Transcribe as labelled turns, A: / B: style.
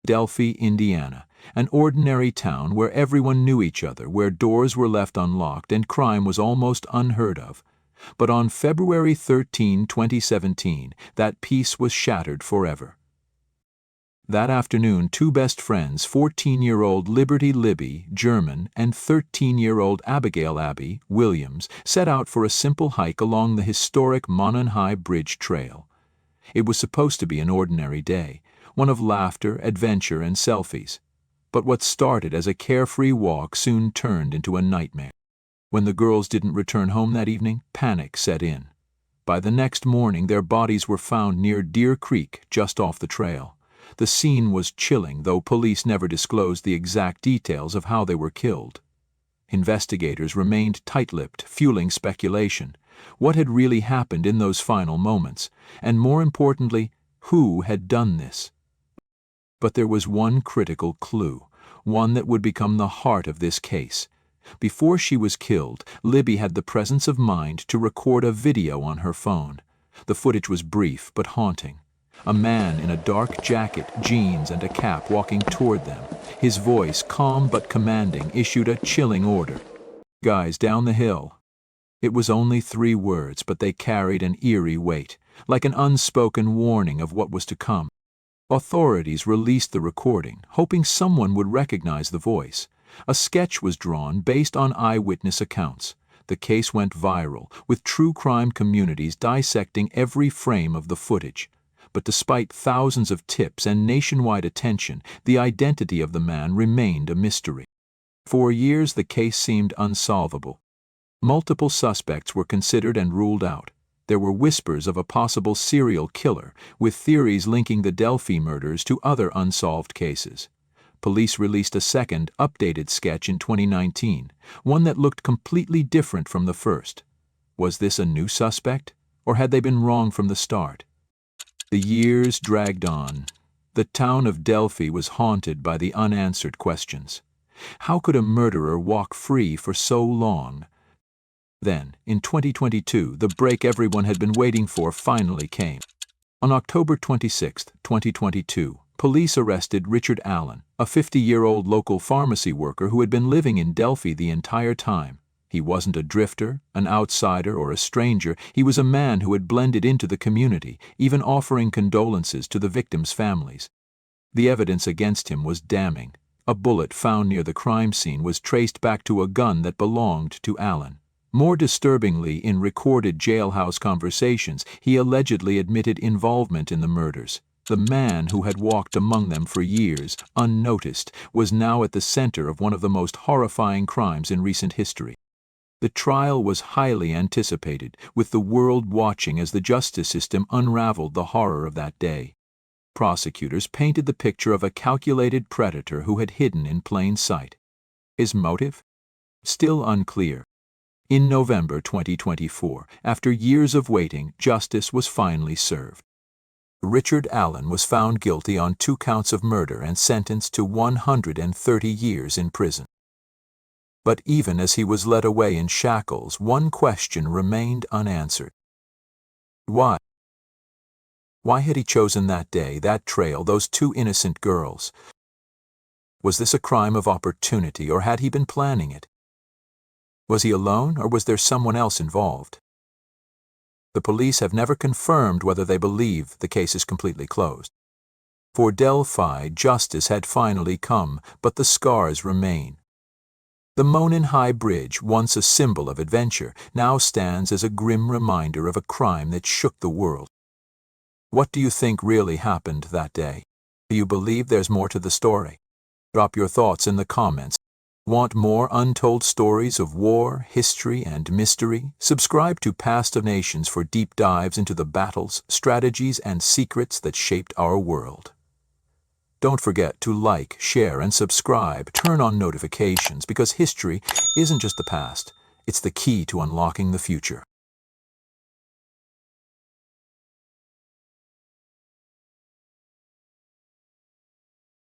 A: Delphi, Indiana, an ordinary town where everyone knew each other, where doors were left unlocked and crime was almost unheard of. But on February 13, 2017, that peace was shattered forever. That afternoon, two best friends, 14-year-old Libby, German, and 13-year-old Abigail Abby, Williams, set out for a simple hike along the historic Monon High Bridge Trail. It was supposed to be an ordinary day, one of laughter, adventure, and selfies. But what started as a carefree walk soon turned into a nightmare. When the girls didn't return home that evening, panic set in. By the next morning, their bodies were found near Deer Creek, just off the trail. The scene was chilling, though police never disclosed the exact details of how they were killed. Investigators remained tight-lipped, fueling speculation. What had really happened in those final moments? And more importantly, who had done this? But there was one critical clue, one that would become the heart of this case. Before she was killed, Libby had the presence of mind to record a video on her phone. The footage was brief but haunting. A man in a dark jacket, jeans, and a cap walking toward them. His voice, calm but commanding, issued a chilling order. "Guys, down the hill." It was only 3 words, but they carried an eerie weight, like an unspoken warning of what was to come. Authorities released the recording, hoping someone would recognize the voice. A sketch was drawn based on eyewitness accounts. The case went viral, with true crime communities dissecting every frame of the footage. But despite thousands of tips and nationwide attention, the identity of the man remained a mystery. For years, the case seemed unsolvable. Multiple suspects were considered and ruled out. There were whispers of a possible serial killer, with theories linking the Delphi murders to other unsolved cases. Police released a second, updated sketch in 2019, one that looked completely different from the first. Was this a new suspect, or had they been wrong from the start? The years dragged on. The town of Delphi was haunted by the unanswered questions. How could a murderer walk free for so long? Then, in 2022, the break everyone had been waiting for finally came. On October 26, 2022, police arrested Richard Allen, a 50-year-old local pharmacy worker who had been living in Delphi the entire time. He wasn't a drifter, an outsider, or a stranger. He was a man who had blended into the community, even offering condolences to the victims' families. The evidence against him was damning. A bullet found near the crime scene was traced back to a gun that belonged to Allen. More disturbingly, in recorded jailhouse conversations, he allegedly admitted involvement in the murders. The man who had walked among them for years, unnoticed, was now at the center of one of the most horrifying crimes in recent history. The trial was highly anticipated, with the world watching as the justice system unraveled the horror of that day. Prosecutors painted the picture of a calculated predator who had hidden in plain sight. His motive? Still unclear. In November 2024, after years of waiting, justice was finally served. Richard Allen was found guilty on 2 counts of murder and sentenced to 130 years in prison. But even as he was led away in shackles, one question remained unanswered. Why? Why had he chosen that day, that trail, those 2 innocent girls? Was this a crime of opportunity, or had he been planning it? Was he alone, or was there someone else involved? The police have never confirmed whether they believe the case is completely closed. For Delphi, justice had finally come, but the scars remain. The Monon High Bridge, once a symbol of adventure, now stands as a grim reminder of a crime that shook the world. What do you think really happened that day? Do you believe there's more to the story? Drop your thoughts in the comments. Want more untold stories of war, history, and mystery? Subscribe to Past of Nations for deep dives into the battles, strategies, and secrets that shaped our world. Don't forget to like, share, and subscribe. Turn on notifications, because history isn't just the past, it's the key to unlocking the future.